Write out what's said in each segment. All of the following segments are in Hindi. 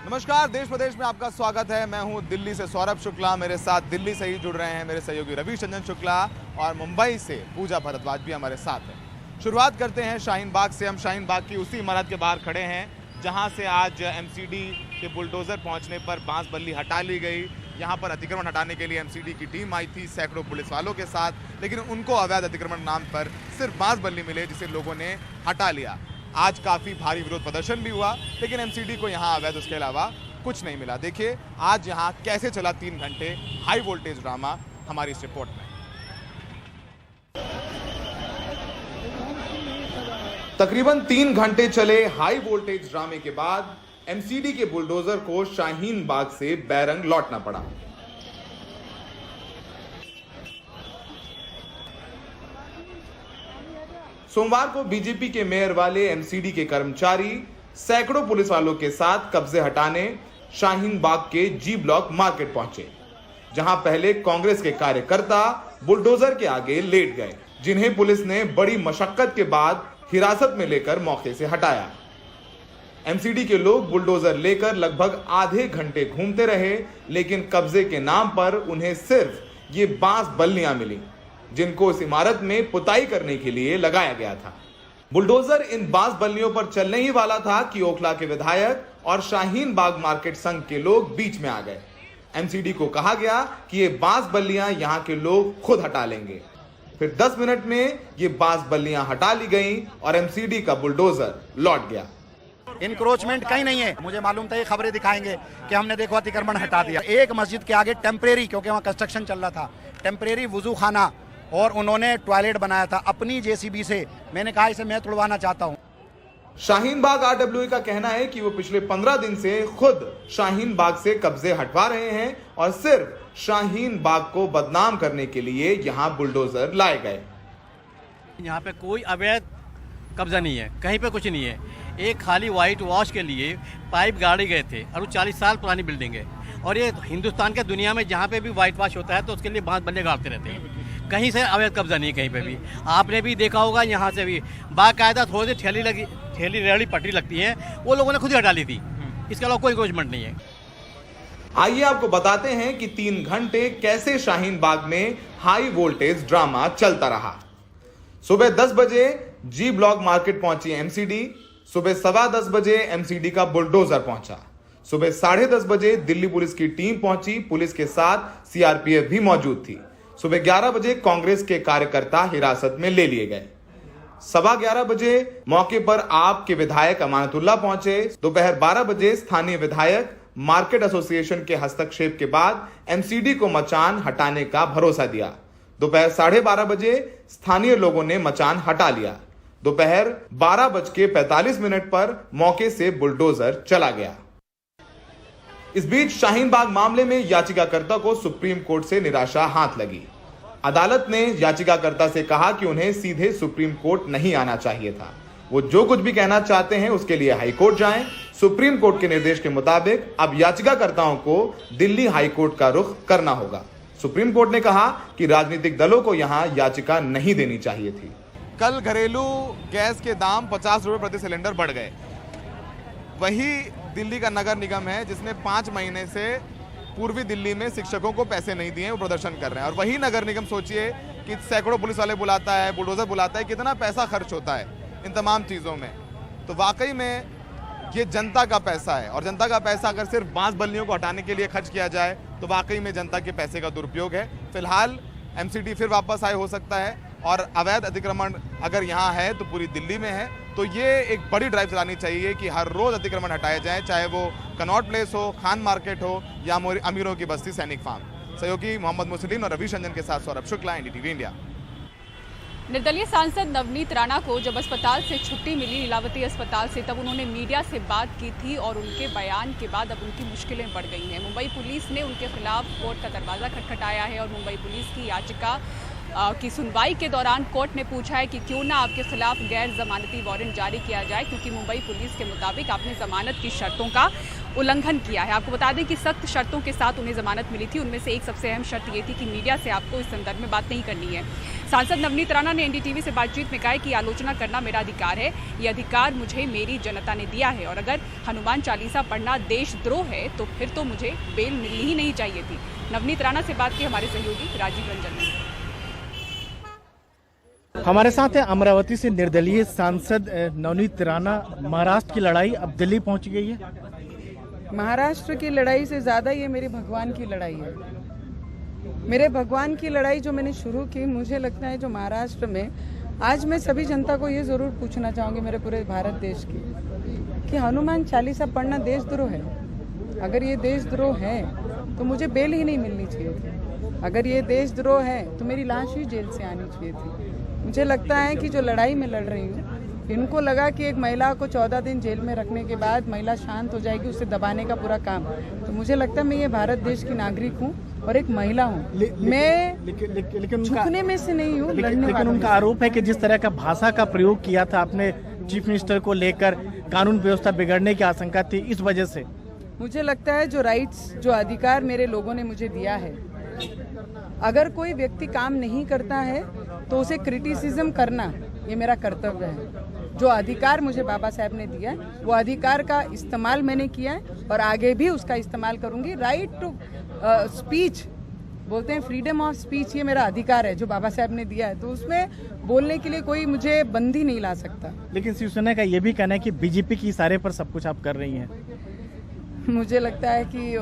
नमस्कार, देश प्रदेश में आपका स्वागत है। मैं हूं दिल्ली से सौरभ शुक्ला। मेरे साथ दिल्ली से ही जुड़ रहे हैं मेरे सहयोगी रविचंद्रन शुक्ला और मुंबई से पूजा भारद्वाज भी हमारे साथ है। शुरुआत करते हैं शाहीन बाग से। हम शाहीन बाग की उसी इमारत के बाहर खड़े हैं जहां से आज एमसीडी के बुलडोजर पहुंचने पर बांस बल्ली हटा ली गई। यहां पर अतिक्रमण हटाने के लिए एमसीडी की टीम आई थी सैकड़ों पुलिस वालों के साथ, लेकिन उनको अवैध अतिक्रमण नाम पर सिर्फ बांस बल्ली मिले जिसे लोगों ने हटा लिया। आज काफ़ी भारी विरोध प्रदर्शन भी हुआ, लेकिन एमसीडी को यहाँ अवैध उसके अलावा कुछ नहीं मिला। देखिए आज यहाँ कैसे चला 3 घंटे हाई वोल्टेज ड्रामा, हमारी इस रिपोर्ट में। तकरीबन 3 घंटे चले हाई वोल्टेज ड्रामे के बाद एमसीडी के बुलडोजर को शाहीन बाग से बैरंग लौटना पड़ा। सोमवार को बीजेपी के मेयर वाले एमसीडी के कर्मचारी सैकड़ों पुलिस वालों के साथ कब्जे हटाने शाहीन बाग के जी ब्लॉक मार्केट पहुंचे, जहां पहले कांग्रेस के कार्यकर्ता बुलडोजर के आगे लेट गए, जिन्हें पुलिस ने बड़ी मशक्कत के बाद हिरासत में लेकर मौके से हटाया। एमसीडी के लोग बुलडोजर लेकर लगभग आधे घंटे घूमते रहे, लेकिन कब्जे के नाम पर उन्हें सिर्फ ये बांस बल्लियां मिली, जिनको इस इमारत में पुताई करने के लिए लगाया गया था। बुलडोजर इन बांस बल्लियों पर चलने ही वाला था कि ओखला के विधायक और शाहीन बाग मार्केट संघ के लोग बीच में आ गए। एमसीडी को कहा गया कि ये बांस बल्लियां यहां के लोग खुद हटा लेंगे। फिर 10 मिनट में ये बांस बल्लियां हटा ली गई और एमसीडी का बुलडोजर लौट गया। इंक्रोचमेंट कहीं नहीं है। मुझे मालूम था ये खबरें दिखाएंगे कि हमने देखो अतिक्रमण हटा दिया। एक मस्जिद के आगे टेम्परेरी, क्योंकि वहाँ कंस्ट्रक्शन चल रहा था, टेम्परेरी वुजू खाना और उन्होंने टॉयलेट बनाया था अपनी जेसीबी से। मैंने कहा इसे मैं तुड़वाना चाहता हूँ। शाहीन बाग आरडब्ल्यूए का कहना है कि वो पिछले 15 दिन से खुद शाहीन बाग से कब्जे हटवा रहे हैं और सिर्फ शाहीन बाग को बदनाम करने के लिए यहाँ बुलडोजर लाए गए। यहाँ पे कोई अवैध कब्जा नहीं है, कहीं पे कुछ नहीं है। एक खाली वाइट वॉश के लिए पाइप गाड़े गए थे और वो 40 साल पुरानी बिल्डिंग है। और ये हिंदुस्तान के दुनिया में जहाँ पे भी वाइट वॉश होता है तो उसके लिए बांस बल्ले गाड़ते रहते हैं। कहीं से अवैध कब्जा नहीं है कहीं पे भी। आपने भी देखा होगा यहाँ से भी बाकायदा थोड़ी सी ठेली रेहड़ी पटरी लगती है, वो लोगों ने खुद ही हटा ली थी। इसके अलावा कोई इंक्रोचमेंट नहीं है। आइए आपको बताते हैं कि 3 घंटे कैसे शाहीन बाग में हाई वोल्टेज ड्रामा चलता रहा। सुबह 10 बजे जी ब्लॉक मार्केट पहुंची एमसीडी। सुबह 10:15 बजे एमसीडी का बुलडोजर पहुंचा। सुबह 10:30 बजे दिल्ली पुलिस की टीम पहुंची, पुलिस के साथ सीआरपीएफ भी मौजूद थी। सुबह 11 बजे कांग्रेस के कार्यकर्ता हिरासत में ले लिए गए। 11:15 बजे मौके पर आप के विधायक अमानतुल्लाह पहुंचे। दोपहर 12 बजे स्थानीय विधायक मार्केट एसोसिएशन के हस्तक्षेप के बाद एमसीडी को मचान हटाने का भरोसा दिया। दोपहर 12:30 बजे स्थानीय लोगों ने मचान हटा लिया। दोपहर 12:45 पर मौके से बुलडोजर चला गया। इस बीच शाहीन बाग मामले में याचिकाकर्ता को सुप्रीम कोर्ट से निराशा हाथ लगी। अदालत ने याचिकाकर्ता से कहा कि उन्हें सीधे सुप्रीम कोर्ट नहीं आना चाहिए था। वो जो कुछ भी कहना चाहते हैं उसके लिए हाई कोर्ट जाएं। सुप्रीम कोर्ट के निर्देश के मुताबिक अब याचिकाकर्ताओं को दिल्ली हाई कोर्ट का रुख करना होगा। सुप्रीम कोर्ट ने कहा कि राजनीतिक दलों को यहां याचिका नहीं देनी चाहिए थी। कल घरेलू गैस के दाम 50 रुपए प्रति सिलेंडर बढ़ गए। वही दिल्ली का नगर निगम है जिसने 5 महीने से पूर्वी दिल्ली में शिक्षकों को पैसे नहीं दिए, वो प्रदर्शन कर रहे हैं। और वही नगर निगम सोचिए कि सैकड़ों पुलिस वाले बुलाता है, बुलडोजर बुलाता है, कितना पैसा खर्च होता है इन तमाम चीज़ों में। तो वाकई में ये जनता का पैसा है और जनता का पैसा अगर सिर्फ बांस बल्लियों को हटाने के लिए खर्च किया जाए तो वाकई में जनता के पैसे का दुरुपयोग है। फिलहाल एमसीडी फिर वापस आए हो सकता है और अवैध अतिक्रमण अगर यहाँ है तो पूरी दिल्ली में है। तो ये एक बड़ी ड्राइव चलानी चाहिए कि हर रोज़ अतिक्रमण हटाए जाएं, चाहे वो कनॉट प्लेस हो, खान मार्केट हो या अमीरों की बस्ती सैनिक फार्म। सहयोगी मोहम्मद मुस्लिम और रविचंद्रन के साथ सौरभ शुक्ला, एनडीटीवी इंडिया। निर्दलीय सांसद नवनीत राणा को जब अस्पताल से छुट्टी मिली, लीलावती अस्पताल से, तब उन्होंने मीडिया से बात की थी और उनके बयान के बाद अब उनकी मुश्किलें बढ़ गई हैं। मुंबई पुलिस ने उनके खिलाफ कोर्ट का दरवाज़ा खटखटाया है और मुंबई पुलिस की याचिका की सुनवाई के दौरान कोर्ट ने पूछा है कि क्यों ना आपके खिलाफ गैर जमानती वारंट जारी किया जाए, क्योंकि मुंबई पुलिस के मुताबिक आपने जमानत की शर्तों का उल्लंघन किया है। आपको बता दें कि सख्त शर्तों के साथ उन्हें जमानत मिली थी। उनमें से एक सबसे अहम शर्त ये थी कि मीडिया से आपको इस संदर्भ में बात नहीं करनी है। सांसद नवनीत राणा ने एनडीटीवी से बातचीत में कहा है कि आलोचना करना मेरा अधिकार है, ये अधिकार मुझे मेरी जनता ने दिया है, और अगर हनुमान चालीसा पढ़ना देशद्रोह है तो फिर तो मुझे बेल मिलनी ही नहीं चाहिए थी। नवनीत राणा से बात की हमारे सहयोगी राजीव रंजन ने। हमारे साथ है अमरावती से निर्दलीय सांसद नवनीत राणा। महाराष्ट्र की लड़ाई अब दिल्ली पहुंच गई है। महाराष्ट्र की लड़ाई से ज़्यादा ये मेरे भगवान की लड़ाई है। मेरे भगवान की लड़ाई जो मैंने शुरू की, मुझे लगता है जो महाराष्ट्र में आज मैं सभी जनता को ये ज़रूर पूछना चाहूँगी, मेरे पूरे भारत देश की, कि हनुमान चालीसा पढ़ना देशद्रोह है। अगर ये देशद्रोह है तो मुझे बेल ही नहीं मिलनी चाहिए थी। अगर ये देशद्रोह है तो मेरी लाश ही जेल से आनी चाहिए थी। मुझे लगता है कि जो लड़ाई मैं लड़ रही हूँ, इनको लगा कि एक महिला को 14 दिन जेल में रखने के बाद महिला शांत हो जाएगी, उसे दबाने का पूरा काम। तो मुझे लगता है मैं ये भारत देश की नागरिक हूँ और एक महिला हूँ। मैं लेकिन झुकने में से नहीं हूँ, लेकिन उनका आरोप है कि जिस तरह का भाषा का प्रयोग किया था आपने चीफ मिनिस्टर को लेकर, कानून व्यवस्था बिगड़ने की आशंका थी, इस वजह से। मुझे लगता है जो राइट्स, जो अधिकार मेरे लोगों ने मुझे दिया है, अगर कोई व्यक्ति काम नहीं करता है तो उसे क्रिटिसिज्म करना ये मेरा कर्तव्य है। जो अधिकार मुझे बाबा साहब ने दिया है, वो अधिकार का इस्तेमाल मैंने किया है और आगे भी उसका इस्तेमाल करूंगी। राइट टू स्पीच बोलते हैं, फ्रीडम ऑफ स्पीच, ये मेरा अधिकार है जो बाबा साहब ने दिया है, तो उसमें बोलने के लिए कोई मुझे बंदी नहीं ला सकता। लेकिन शिवसेना का ये भी कहना है कि बीजेपी के इशारे पर सब कुछ आप कर रही हैं। मुझे लगता है कि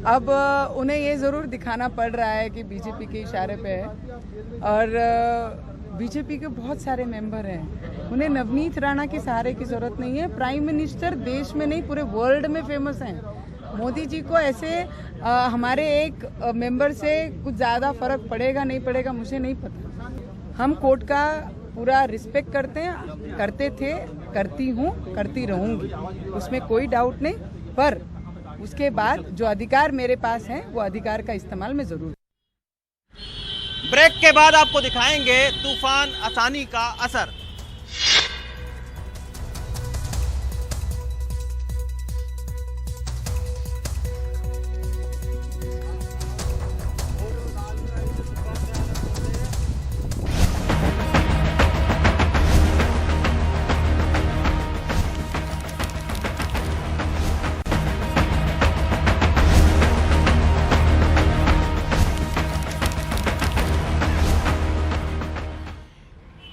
अब उन्हें ये ज़रूर दिखाना पड़ रहा है कि बीजेपी के इशारे पे है, और बीजेपी के बहुत सारे मेंबर हैं, उन्हें नवनीत राणा के सहारे की ज़रूरत नहीं है। प्राइम मिनिस्टर देश में नहीं पूरे वर्ल्ड में फेमस हैं। मोदी जी को ऐसे हमारे एक मेंबर से कुछ ज़्यादा फर्क पड़ेगा नहीं पड़ेगा मुझे नहीं पता। हम कोर्ट का पूरा रिस्पेक्ट करते हैं, करते थे, करती हूँ, करती रहूँगी, उसमें कोई डाउट नहीं। पर उसके बाद जो अधिकार मेरे पास है वो अधिकार का इस्तेमाल मैं ज़रूर। ब्रेक के बाद आपको दिखाएंगे तूफान आसानी का असर।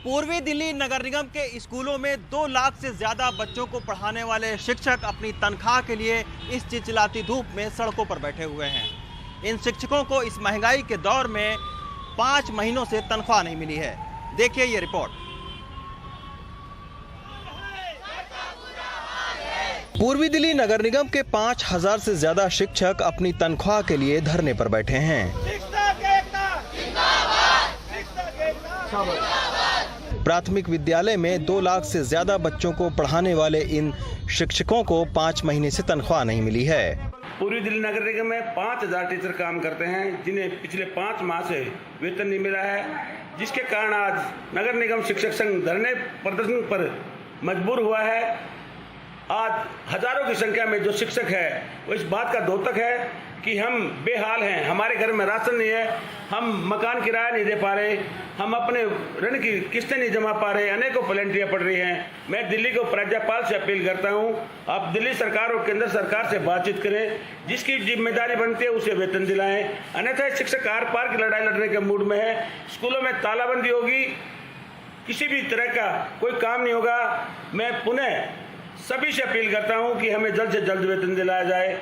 पूर्वी दिल्ली नगर निगम के स्कूलों में 2 लाख से ज्यादा बच्चों को पढ़ाने वाले शिक्षक अपनी तनख्वाह के लिए इस चिलचिलाती धूप में सड़कों पर बैठे हुए हैं। इन शिक्षकों को इस महंगाई के दौर में 5 महीनों से तनख्वाह नहीं मिली है। देखिए ये रिपोर्ट। पूर्वी दिल्ली नगर निगम के 5000 से ज्यादा शिक्षक अपनी तनख्वाह के लिए धरने पर बैठे हैं। प्राथमिक विद्यालय में 2 लाख से ज्यादा बच्चों को पढ़ाने वाले इन शिक्षकों को 5 महीने से तनख्वाह नहीं मिली है। पूर्वी दिल्ली नगर निगम में 5000 टीचर काम करते हैं, जिन्हें पिछले 5 माह से वेतन नहीं मिला है, जिसके कारण आज नगर निगम शिक्षक संघ धरने प्रदर्शन पर मजबूर हुआ है। आज हजारों की संख्या में जो शिक्षक है वो इस बात का द्योतक है कि हम बेहाल हैं, हमारे घर में राशन नहीं है, हम मकान किराया नहीं दे पा रहे, हम अपने ऋण की किस्तें नहीं जमा पा रहे, अनेकों पेनल्टियां पड़ रही हैं। मैं दिल्ली को राज्यपाल से अपील करता हूं, आप दिल्ली सरकार और केंद्र सरकार से बातचीत करें, जिसकी जिम्मेदारी बनती है उसे वेतन दिलाएं, अन्यथा शिक्षक आर पार की लड़ाई लड़ने के मूड में है। स्कूलों में तालाबंदी होगी, किसी भी तरह का कोई काम नहीं होगा। मैं पुनः सभी से अपील करता हूं कि हमें जल्द से जल्द वेतन दिलाया जाए।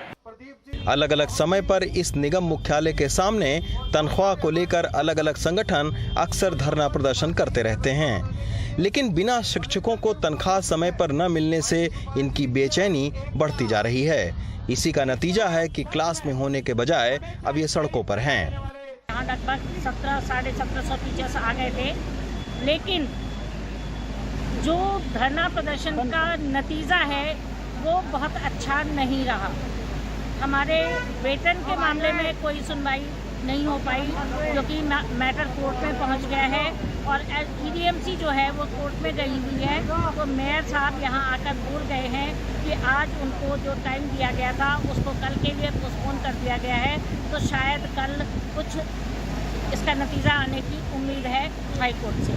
अलग अलग समय पर इस निगम मुख्यालय के सामने तनख्वाह को लेकर अलग अलग संगठन अक्सर धरना प्रदर्शन करते रहते हैं, लेकिन बिना शिक्षकों को तनख्वाह समय पर न मिलने से इनकी बेचैनी बढ़ती जा रही है। इसी का नतीजा है कि क्लास में होने के बजाय अब ये सड़कों पर हैं। यहाँ लगभग 1700-1750 टीचर्स आ गए थे, लेकिन जो धरना प्रदर्शन का नतीजा है वो बहुत अच्छा नहीं रहा। हमारे वेतन के मामले में कोई सुनवाई नहीं हो पाई, क्योंकि मैटर कोर्ट में पहुंच गया है और EDMC जो है वो कोर्ट में गई हुई है। तो मेयर साहब यहाँ आकर बोल गए हैं कि आज उनको जो टाइम दिया गया था उसको कल के लिए पोस्टपोन कर दिया गया है, तो शायद कल कुछ इसका नतीजा आने की उम्मीद है हाई कोर्ट से।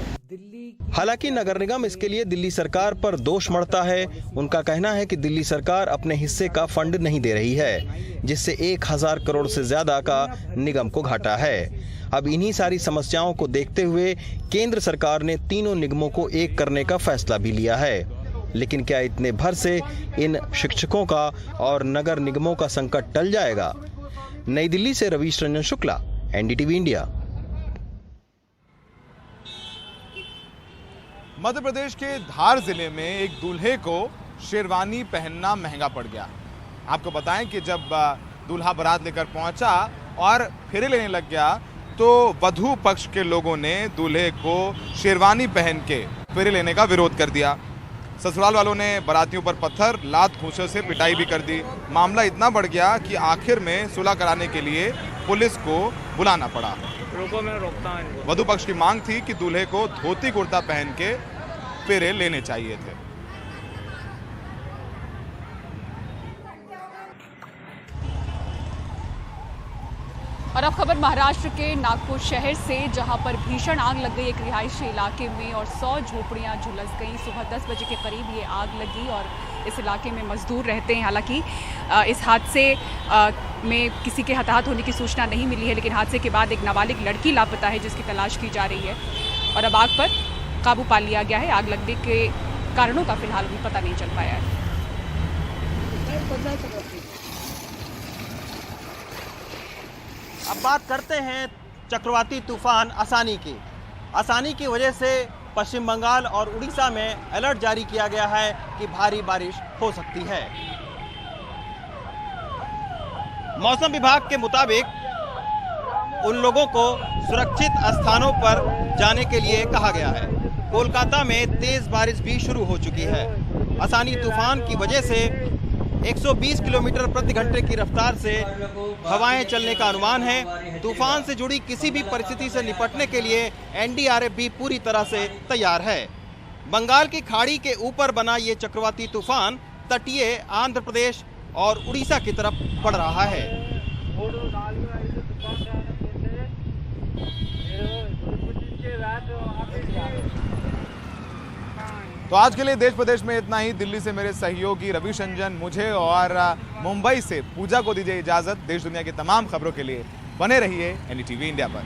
हालांकि नगर निगम इसके लिए दिल्ली सरकार पर दोष मढ़ता है। उनका कहना है कि दिल्ली सरकार अपने हिस्से का फंड नहीं दे रही है, जिससे 1000 करोड़ से ज्यादा का निगम को घाटा है। अब इन्हीं सारी समस्याओं को देखते हुए केंद्र सरकार ने तीनों निगमों को एक करने का फैसला भी लिया है। लेकिन क्या इतने भर से इन शिक्षकों का और नगर निगमों का संकट टल जाएगा? नई दिल्ली से रवीश रंजन शुक्ला, NDTV इंडिया। मध्य प्रदेश के धार जिले में एक दूल्हे को शेरवानी पहनना महंगा पड़ गया। आपको बताएं कि जब दूल्हा बारात लेकर पहुंचा और फेरे लेने लग गया तो वधू पक्ष के लोगों ने दूल्हे को शेरवानी पहन के फेरे लेने का विरोध कर दिया। ससुराल वालों ने बारातियों पर पत्थर, लात, घूंसे से पिटाई भी कर दी। मामला इतना बढ़ गया कि आखिर में सुलह कराने के लिए पुलिस को बुलाना पड़ा। वधू पक्ष की मांग थी कि दूल्हे को धोती कुर्ता पहन के फेरे लेने चाहिए थे। और अब खबर महाराष्ट्र के नागपुर शहर से, जहां पर भीषण आग लग गई एक रिहायशी इलाके में और 100 झोपड़ियां झुलस गईं। सुबह 10 बजे के करीब ये आग लगी और इस इलाके में मजदूर रहते हैं। हालांकि इस हादसे में किसी के हताहत होने की सूचना नहीं मिली है, लेकिन हादसे के बाद एक नाबालिग लड़की लापता है जिसकी तलाश की जा रही है और अब आग पर काबू पा लिया गया है। आग लगने के कारणों का फिलहाल अभी पता नहीं चल पाया है। अब बात करते हैं चक्रवाती तूफान आसानी की। आसानी की वजह से पश्चिम बंगाल और उड़ीसा में अलर्ट जारी किया गया है कि भारी बारिश हो सकती है। मौसम विभाग के मुताबिक उन लोगों को सुरक्षित स्थानों पर जाने के लिए कहा गया है। कोलकाता में तेज बारिश भी शुरू हो चुकी है। आसानी तूफान की वजह से 120 किलोमीटर प्रति घंटे की रफ्तार से हवाएं चलने का अनुमान है। तूफान से जुड़ी किसी भी परिस्थिति से निपटने के लिए NDRF भी पूरी तरह से तैयार है। बंगाल की खाड़ी के ऊपर बना ये चक्रवाती तूफान तटीय आंध्र प्रदेश और उड़ीसा की तरफ बढ़ रहा है। तो आज के लिए देश प्रदेश में इतना ही। दिल्ली से मेरे सहयोगी रवीश रंजन, मुझे और मुंबई से पूजा को दीजिए इजाजत। देश दुनिया की तमाम खबरों के लिए बने रहिए NDTV इंडिया पर।